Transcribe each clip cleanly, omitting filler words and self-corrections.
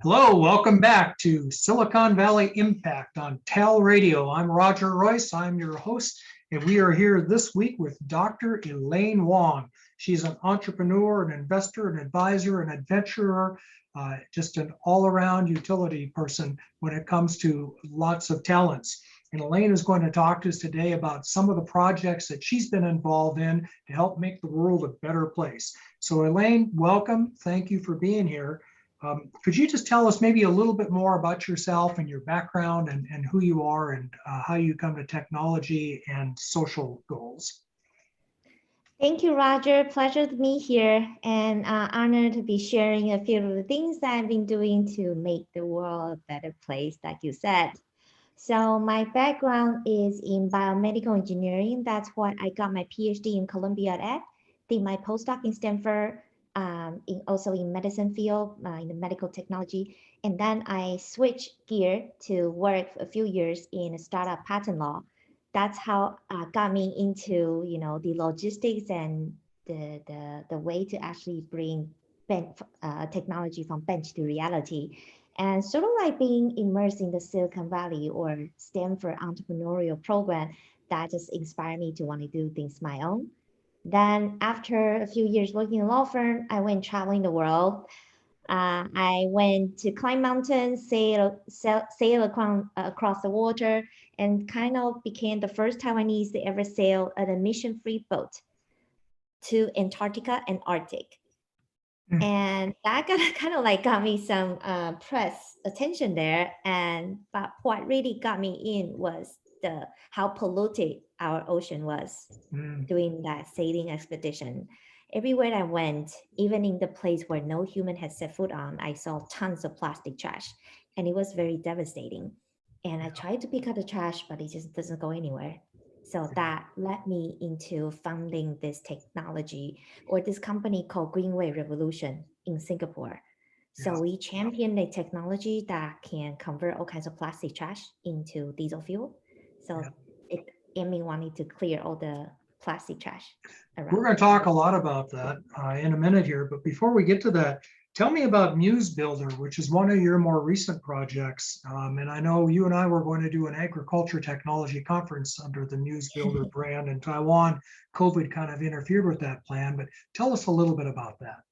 Hello, welcome back to Silicon Valley Impact on TAL Radio. I'm Roger Royce, I'm your host, and we are here this week with Dr. Elaine Wang. She's an entrepreneur, an investor, an advisor, an adventurer, just an all-around utility person when it comes to lots of talents. And Elaine is going to talk to us today about some of the projects that she's been involved in to help make the world a better place. So Elaine, welcome. Thank you for being here. Could you just tell us maybe a little bit more about yourself and your background and who you are and how you come to technology and social goals? Thank you, Roger. Pleasure to be here and honored to be sharing a few of the things that I've been doing to make the world a better place, like you said. So my background is in biomedical engineering. That's what I got my PhD in Columbia at. Did my postdoc in Stanford, also in medicine field, in the medical technology. And then I switched gear to work a few years in a startup patent law. That's how got me into, the logistics and the way to actually bring technology from bench to reality. And sort of like being immersed in the Silicon Valley or Stanford entrepreneurial program that just inspired me to want to do things my own. Then after a few years working in a law firm, I went traveling the world. I went to climb mountains, sail across the water, and kind of became the first Taiwanese to ever sail an emission-free boat to Antarctica and Arctic. And that kind of like got me some press attention there. But what really got me in was how polluted our ocean was doing that sailing expedition. Everywhere I went, even in the place where no human had set foot on, I saw tons of plastic trash, and it was very devastating. And I tried to pick up the trash, but it just doesn't go anywhere. So that led me into founding this technology or this company called Greenway Revolution in Singapore. So we champion a technology that can convert all kinds of plastic trash into diesel fuel. So Amy wanted to clear all the plastic trash around. We're going to talk a lot about that in a minute here, but before we get to that, tell me about Muse Builder, which is one of your more recent projects. And I know you and I were going to do an agriculture technology conference under the Muse Builder brand in Taiwan. COVID kind of interfered with that plan, but tell us a little bit about that.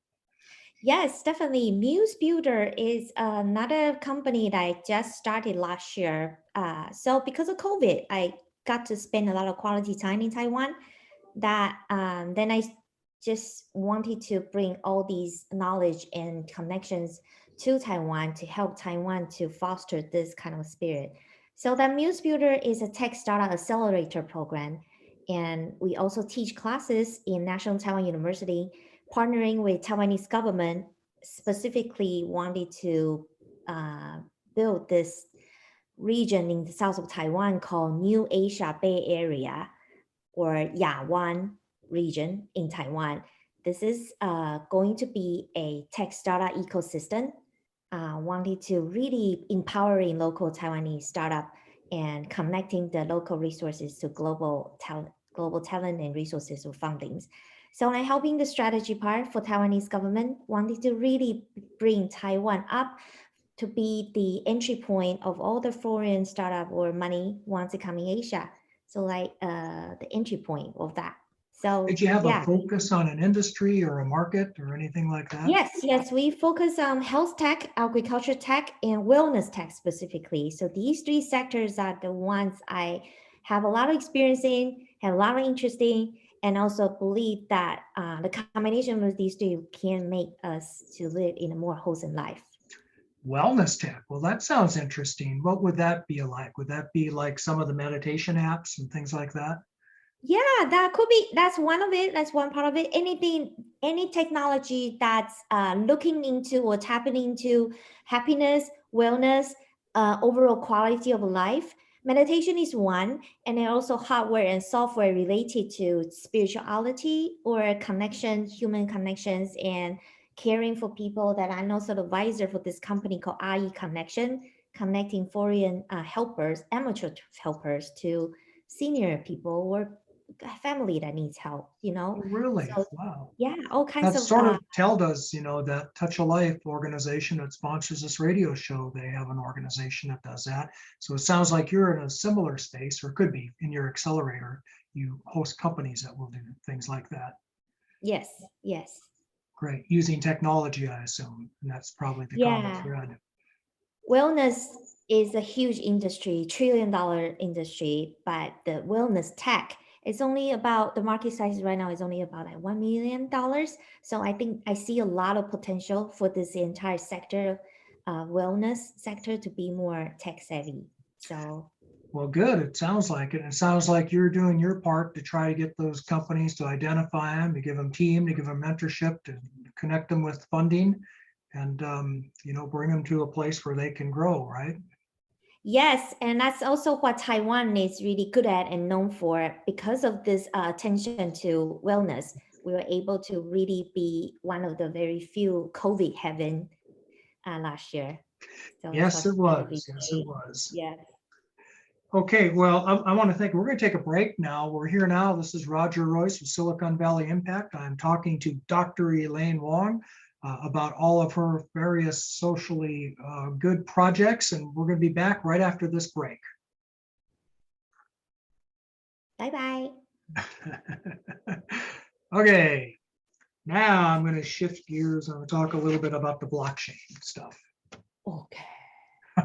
Yes, definitely. Muse Builder is another company that I just started last year. So because of COVID, I got to spend a lot of quality time in Taiwan. Then I just wanted to bring all these knowledge and connections to Taiwan to help Taiwan to foster this kind of spirit. So that Muse Builder is a tech startup accelerator program. And we also teach classes in National Taiwan University, partnering with Taiwanese government, specifically wanted to build this region in the south of Taiwan called New Asia Bay Area, or Yawan region in Taiwan. This is going to be a tech startup ecosystem, wanted to really empowering local Taiwanese startup and connecting the local resources to global talent and resources or fundings. So I'm helping the strategy part for Taiwanese government, wanted to really bring Taiwan up to be the entry point of all the foreign startup or money wants to come in Asia. So like the entry point of that. So did you have a focus on an industry or a market or anything like that? Yes, we focus on health tech, agriculture tech, and wellness tech specifically. So these three sectors are the ones I have a lot of experience in, have a lot of interest in, and also believe that the combination of these three can make us to live in a more wholesome life. Wellness tech. Well, that sounds interesting. What would that be like? Would that be like some of the meditation apps and things like that? Yeah, that could be. That's one of it. That's one part of it. Any technology that's looking into or tapping into happiness, wellness, overall quality of life. Meditation is one, and then also hardware and software related to spirituality or connection, human connections, and caring for people. That I'm also the advisor for this company called IE Connection, connecting foreign helpers, amateur helpers to senior people or family that needs help, Oh, really? So Wow. yeah, all kinds That's of sort of TEL does, that Touch a Life organization that sponsors this radio show. They have an organization that does that. So it sounds like you're in a similar space, or could be in your accelerator. You host companies that will do things like that. yes, yes. Great. Using technology, I assume. And that's probably the common Yeah. thread. Wellness is a huge industry, $1 trillion industry, but the wellness tech is only about, the market size right now is only about like $1 million. So I think I see a lot of potential for this entire sector, wellness sector, to be more tech savvy. So Well, good. It sounds like it. It sounds like you're doing your part to try to get those companies to identify them, to give them team, to give them mentorship, to connect them with funding, and bring them to a place where they can grow. Right. yes, and that's also what Taiwan is really good at and known for. Because of this attention to wellness, we were able to really be one of the very few COVID heaven last year. So it Yes, was it really was. Yes, it great. was. Yeah. Okay, well, I want to thank, we're going to take a break now. We're here now. This is Roger Royce with Silicon Valley Impact. I'm talking to Dr. Elaine Wang about all of her various socially good projects, and we're going to be back right after this break. Bye-bye. Okay, now I'm going to shift gears. I'm going to talk a little bit about the blockchain stuff. Okay.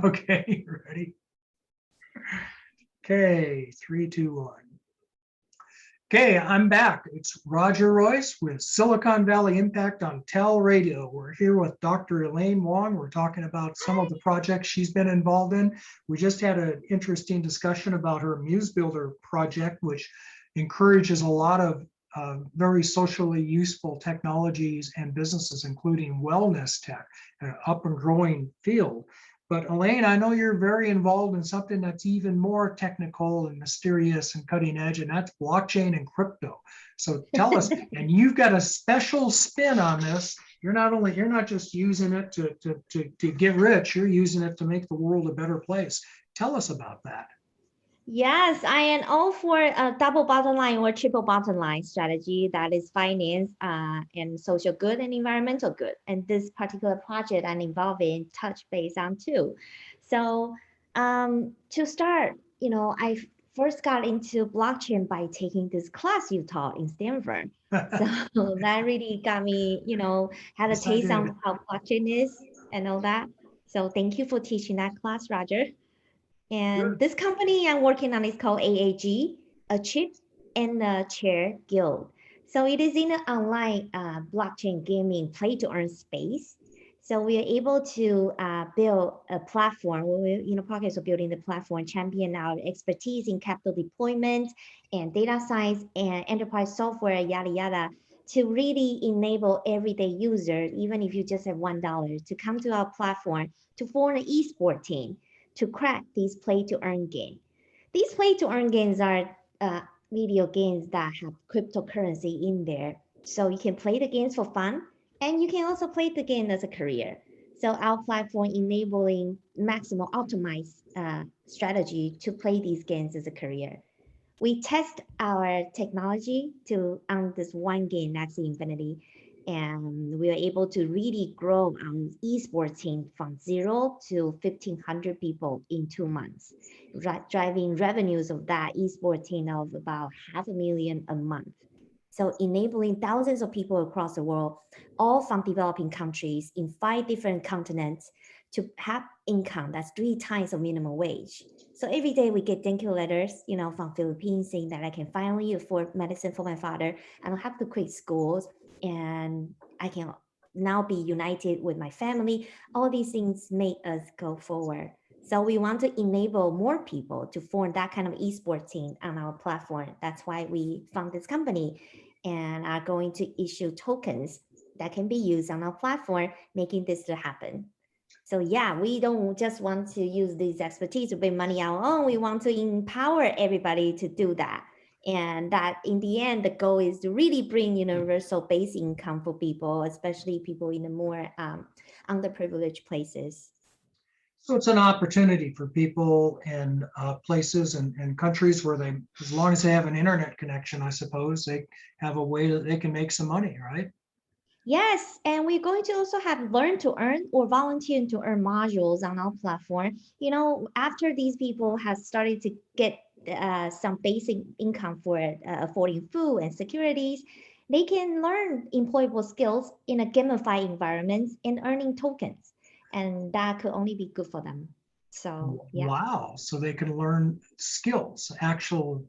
Okay, ready? Okay, 3, 2, 1. Okay, I'm back. It's Roger Royce with Silicon Valley Impact on TEL Radio. We're here with Dr. Elaine Wang. We're talking about some of the projects she's been involved in. We just had an interesting discussion about her Muse Builder project, which encourages a lot of very socially useful technologies and businesses, including wellness tech, an up and growing field. But Elaine, I know you're very involved in something that's even more technical and mysterious and cutting edge, and that's blockchain and crypto. So tell us, and you've got a special spin on this. You're not just using it to get rich, you're using it to make the world a better place. Tell us about that. Yes, I am all for a double bottom line or triple bottom line strategy that is finance and social good and environmental good. And this particular project I'm involved in touch base on too. So to start, I first got into blockchain by taking this class you taught in Stanford. So that really got me, had a Yes, I taste did. on how blockchain is and all that. So thank you for teaching that class, Roger. And Good. this company I'm working on is called AAG, a chip and a chair guild. So it is in an online blockchain gaming play to earn space. So we are able to build a platform. We're in the process of building the platform, champion our expertise in capital deployment and data science and enterprise software, yada, yada, to really enable everyday users, even if you just have $1, to come to our platform to form an esport team to crack these play to earn games. These play to earn games are video games that have cryptocurrency in there. So you can play the games for fun and you can also play the game as a career. So our platform enabling maximum optimized strategy to play these games as a career. We test our technology to on this one game, Axie Infinity, and we were able to really grow our esports team from 0 to 1,500 people in 2 months, driving revenues of that esports team of about $500,000 a month. So enabling thousands of people across the world, all from developing countries in 5 different continents, to have income that's 3 times the minimum wage. So every day we get thank you letters, from Philippines saying that I can finally afford medicine for my father. I don't have to quit schools and I can now be united with my family. All these things make us go forward. So we want to enable more people to form that kind of esports team on our platform. That's why we found this company and are going to issue tokens that can be used on our platform, making this to happen. So yeah, we don't just want to use this expertise to bring money our own. We want to empower everybody to do that. And that in the end, the goal is to really bring universal base income for people, especially people in the more underprivileged places. So it's an opportunity for people in places and countries where they, as long as they have an internet connection, I suppose, they have a way that they can make some money, right? Yes, and we're going to also have learn to earn or volunteer to earn modules on our platform. After these people have started to get some basic income for affording food and securities, they can learn employable skills in a gamified environment and earning tokens. And that could only be good for them. So, yeah. Wow. So they can learn skills, actual,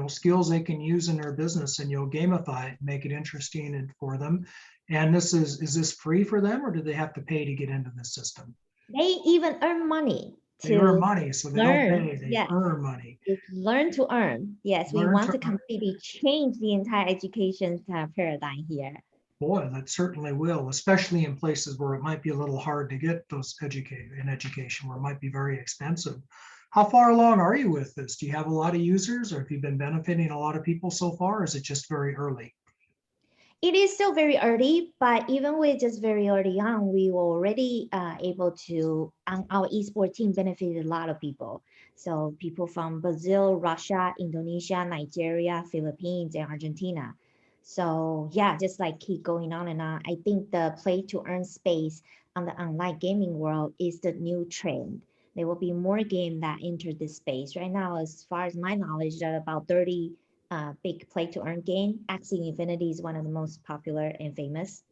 skills they can use in their business, and you'll gamify it, make it interesting and for them. And is this free for them, or do they have to pay to get into the system? They even earn money They earn to money, so they don't learn. pay, they Yes. earn money. It's learn to earn. Yes, we Learn want to to earn. completely change the entire education paradigm here. Boy, that certainly will, especially in places where it might be a little hard to get those education, where it might be very expensive. How far along are you with this? Do you have a lot of users, or have you been benefiting a lot of people so far? Or is it just very early? It is still very early, but even with just very early on, we were already able to, on our esports team benefited a lot of people. So people from Brazil, Russia, Indonesia, Nigeria, Philippines, and Argentina. So yeah, just like keep going on and on. I think the play to earn space on the online gaming world is the new trend. There will be more game that enter this space. Right now, as far as my knowledge, there are about 30 big play to earn game. Axie Infinity is one of the most popular and famous.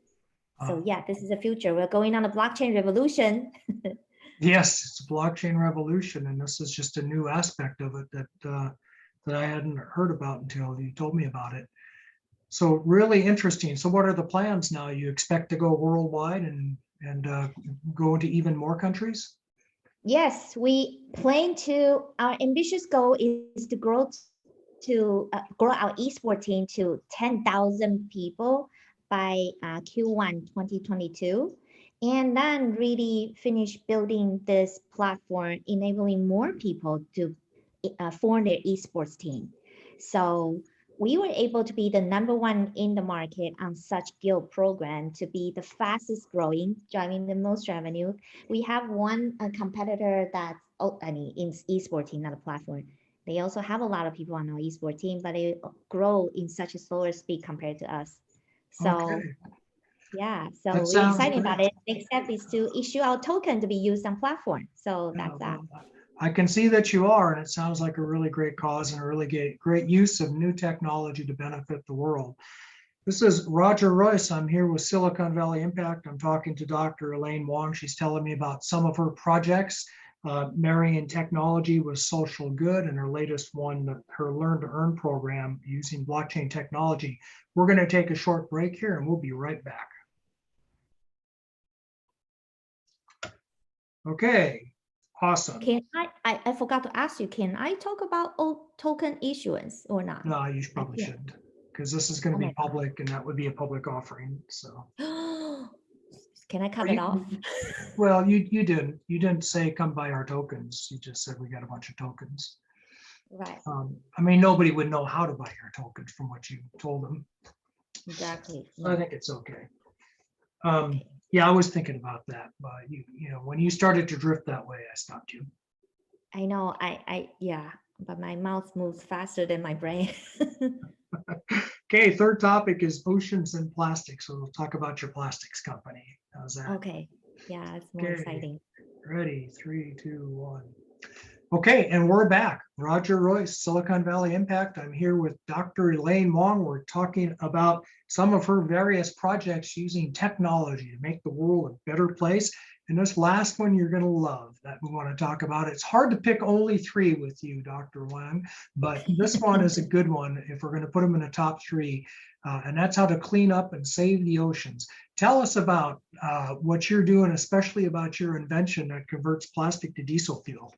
So yeah, this is the future. We're going on a blockchain revolution. Yes, it's a blockchain revolution, and this is just a new aspect of it that I hadn't heard about until you told me about it. So really interesting. So what are the plans now? You expect to go worldwide and go into even more countries? Yes, we plan to, our ambitious goal is to grow our esports team to 10,000 people by Q1 2022, and then really finish building this platform, enabling more people to form their esports team. So we were able to be the number one in the market on such guild program, to be the fastest growing, driving the most revenue. We have one competitor that's, in esports team, not a platform. They also have a lot of people on our esports team, but they grow in such a slower speed compared to us. So Okay, yeah, so that we're sounds excited great. about it. Next step is to issue our token to be used on platform. So Yeah, that's that. well, I can see that you are, and it sounds like a really great cause and a really great use of new technology to benefit the world. This is Roger Royce. I'm here with Silicon Valley Impact. I'm talking to Dr. Elaine Wang. She's telling me about some of her projects, marrying technology with social good, and her latest one, her Learn to Earn program using blockchain technology. We're going to take a short break here, and we'll be right back. Okay, awesome. Can I forgot to ask you, can I talk about token issuance or not? No, you I probably can't. shouldn't, because this is going Oh to be my public, and that would be a public offering. So, God. Can I or cut it off? you, well, you didn't say come buy our tokens. You just said we got a bunch of tokens. Right, I mean, nobody would know how to buy your tokens from what you told them. exactly. So I Yeah. think it's okay. Um, Okay. yeah, I was thinking about that, but when you started to drift that way, I stopped you. I know. Yeah, but my mouth moves faster than my brain. Okay, third topic is oceans and plastics. So we'll talk about your plastics company. How's that? Okay. Yeah, it's more Okay, exciting. ready? 3, 2, 1. Okay, and we're back. Roger Royce, Silicon Valley Impact. I'm here with Dr. Elaine Wang. We're talking about some of her various projects using technology to make the world a better place. And this last one you're going to love that we want to talk about. It's hard to pick only three with you, Dr. Wang, but this one is a good one if we're going to put them in the top three. And that's how to clean up and save the oceans. Tell us about what you're doing, especially about your invention that converts plastic to diesel fuel.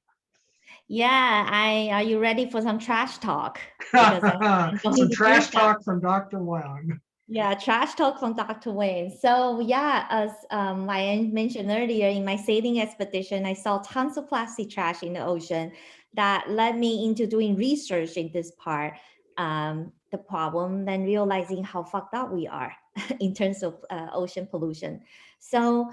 Yeah, are you ready for some trash talk? Because I'm going Some to use trash that. talk from Dr. Wang. Yeah, trash talk from Dr. Wayne. So yeah, as I mentioned earlier, in my sailing expedition, I saw tons of plastic trash in the ocean that led me into doing research in this part, the problem, then realizing how fucked up we are in terms of ocean pollution. So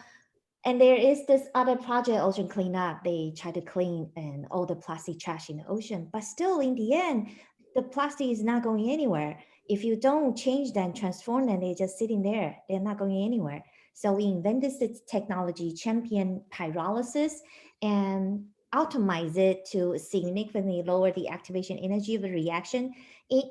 And there is this other project, Ocean Cleanup. They try to clean and all the plastic trash in the ocean, but still in the end, the plastic is not going anywhere. If you don't change them, transform them, they're just sitting there. They're not going anywhere. So we invented this technology, champion pyrolysis, and optimize it to significantly lower the activation energy of the reaction. It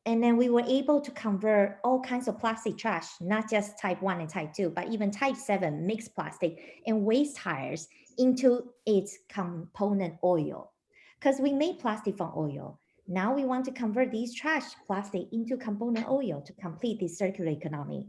and then we were able to convert all kinds of plastic trash, not just type 1 and type 2, but even type 7 mixed plastic and waste tires into its component oil. Because we made plastic from oil. Now we want to convert these trash plastic into component oil to complete this circular economy.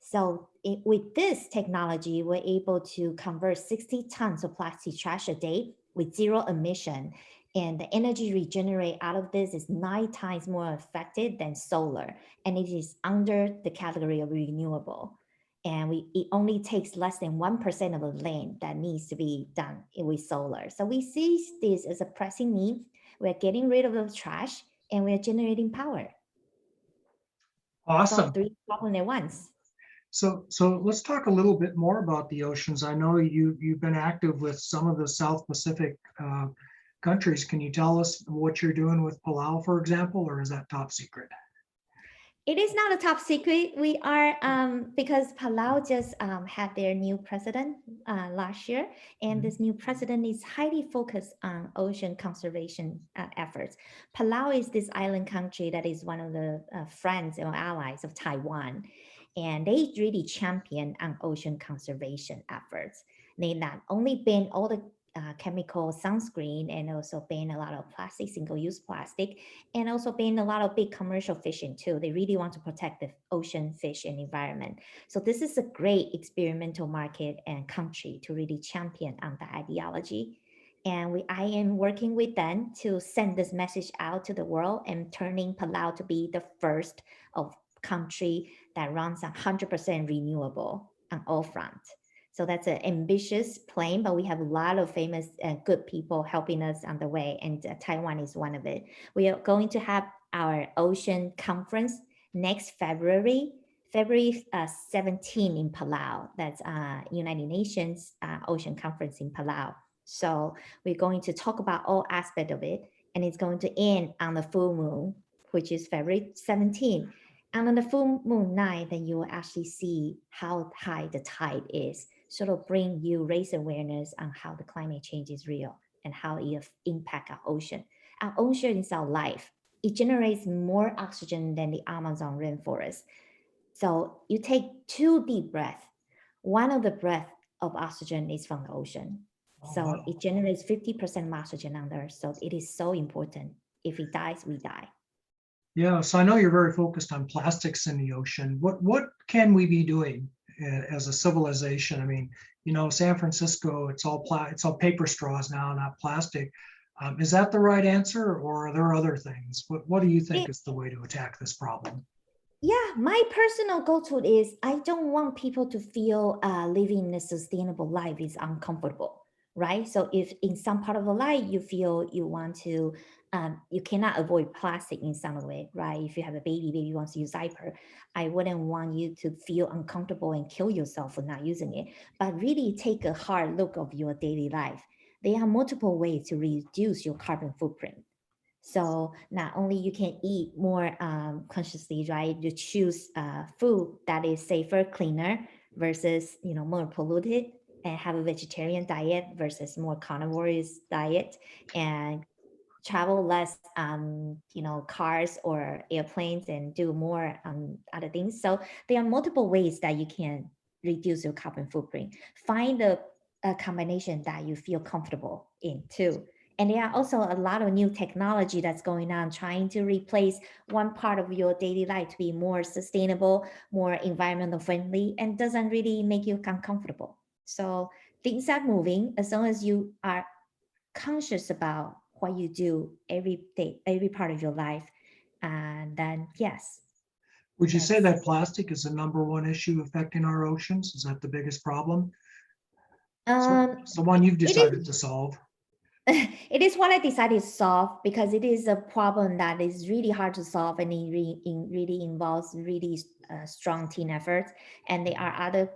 So with this technology, we're able to convert 60 tons of plastic trash a day with zero emission, and the energy regenerate out of this is 9 times more effective than solar. And it is under the category of renewable. And it only takes less than 1% of the land that needs to be done with solar. So we see this as a pressing need. We're getting rid of the trash and we're generating power. Awesome. So 3 problems at once. So let's talk a little bit more about the oceans. I know you've been active with some of the South Pacific countries. Can you tell us what you're doing with Palau, for example, or is that top secret? It is not a top secret. We are, because Palau just had their new president last year, and this new president is highly focused on ocean conservation efforts. Palau is this island country that is one of the friends or allies of Taiwan, and they really champion on ocean conservation efforts. They not only ban all the chemical sunscreen and also ban a lot of plastic, single-use plastic, and also ban a lot of big commercial fishing too. They really want to protect the ocean fish and environment. So this is a great experimental market and country to really champion on the ideology. And I am working with them to send this message out to the world and turning Palau to be the first of country that runs 100% renewable on all fronts. So that's an ambitious plan, but we have a lot of famous and good people helping us on the way, and Taiwan is one of it. We are going to have our ocean conference next February 17 in Palau. That's United Nations Ocean Conference in Palau. So we're going to talk about all aspects of it, and it's going to end on the full moon, which is February 17. And on the full moon night, then you will actually see how high the tide is. Sort of raise awareness on how the climate change is real and how it impacts our ocean. Our ocean is our life. It generates more oxygen than the Amazon rainforest. So you take 2 deep breaths. One of the breath of oxygen is from the ocean. So it generates 50% of oxygen on Earth. So it is so important. If it dies, we die. Yeah, so I know you're very focused on plastics in the ocean. What can we be doing as a civilization? I mean, San Francisco, it's all paper straws now, not plastic. Is that the right answer, or are there other things? What do you think is the way to attack this problem? Yeah, my personal go-to is I don't want people to feel living a sustainable life is uncomfortable, right? So if in some part of the life you feel you want to, you cannot avoid plastic in some way, right? If you have a baby wants to use diaper, I wouldn't want you to feel uncomfortable and kill yourself for not using it, but really take a hard look of your daily life. There are multiple ways to reduce your carbon footprint. So not only you can eat more consciously, right? You choose food that is safer, cleaner versus more polluted, and have a vegetarian diet versus more carnivorous diet, and travel less cars or airplanes and do more other things. So there are multiple ways that you can reduce your carbon footprint. Find a combination that you feel comfortable in too. And there are also a lot of new technology that's going on, trying to replace one part of your daily life to be more sustainable, more environmental friendly, and doesn't really make you uncomfortable. So things are moving as long as you are conscious about what you do every day, every part of your life. And then, yes. Would you say that plastic is the #1 issue affecting our oceans? Is that the biggest problem? So one you've decided to solve? It is what I decided to solve because it is a problem that is really hard to solve and really involves really strong team efforts. And there are other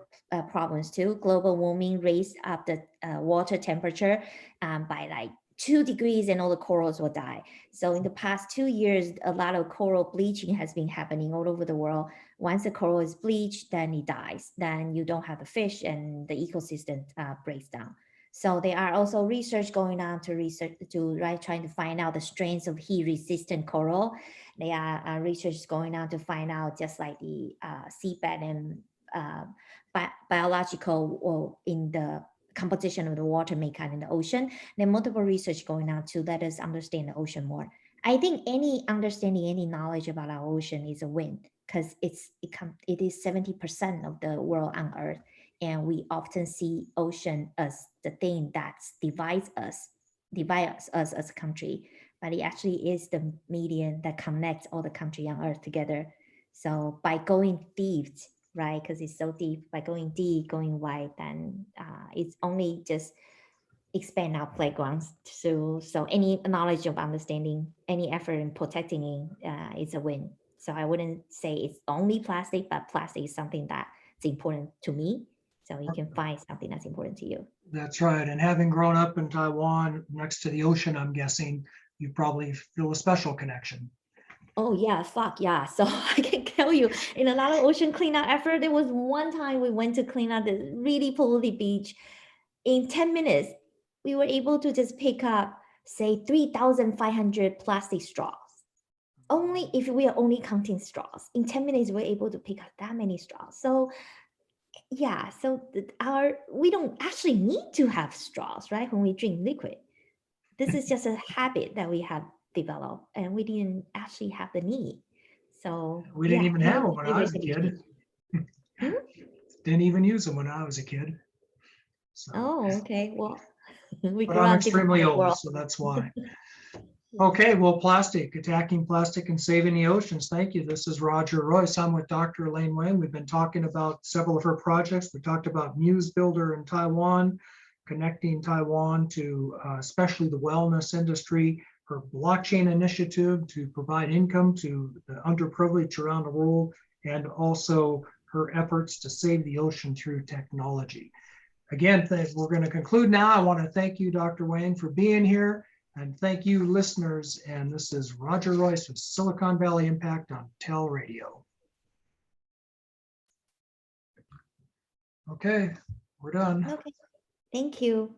problems too. Global warming raised up the water temperature by like 2 degrees and all the corals will die. So in the past 2 years, a lot of coral bleaching has been happening all over the world. Once the coral is bleached, then it dies. Then you don't have the fish and the ecosystem breaks down. So there are also research going on trying to find out the strains of heat-resistant coral. There are research going on to find out just like the seabed and biological or in the composition of the water makeup in the ocean. There are multiple research going on to let us understand the ocean more. I think any understanding, any knowledge about our ocean is a win because it is 70% of the world on Earth. And we often see ocean as the thing that divides us as a country, but it actually is the medium that connects all the country on earth together. So by going deep, right, because it's so deep, by going deep, going wide, then it's only just expand our playgrounds. So any knowledge of understanding, any effort in protecting it is a win. So I wouldn't say it's only plastic, but plastic is something that's important to me. So you can find something that's important to you. That's right. And having grown up in Taiwan next to the ocean, I'm guessing you probably feel a special connection. Oh yeah, fuck yeah. So I can tell you, in a lot of ocean cleanup effort, there was one time we went to clean up the really polluted beach. In 10 minutes, we were able to just pick up, say, 3,500 plastic straws. Only if we are only counting straws. In 10 minutes, we're able to pick up that many straws. So yeah, so we don't actually need to have straws, right? When we drink liquid. This is just a habit that we have developed and we didn't actually have the need. So We didn't yeah, even have them when I was a everybody kid. changed. Hmm? Didn't even use them when I was a kid. So, Oh, okay. Well, we but grew I'm up different extremely part of the old, world. so that's why. Yeah. Okay, well, plastic, attacking plastic and saving the oceans. Thank you. This is Roger Royce. I'm with Dr. Elaine Wang. We've been talking about several of her projects. We talked about Muse Builder in Taiwan, connecting Taiwan to especially the wellness industry, her blockchain initiative to provide income to the underprivileged around the world, and also her efforts to save the ocean through technology. Again, we're going to conclude now. I want to thank you, Dr. Wang, for being here. And thank you, listeners. And this is Roger Royce with Silicon Valley Impact on TEL Radio. Okay, we're done. Okay. Thank you.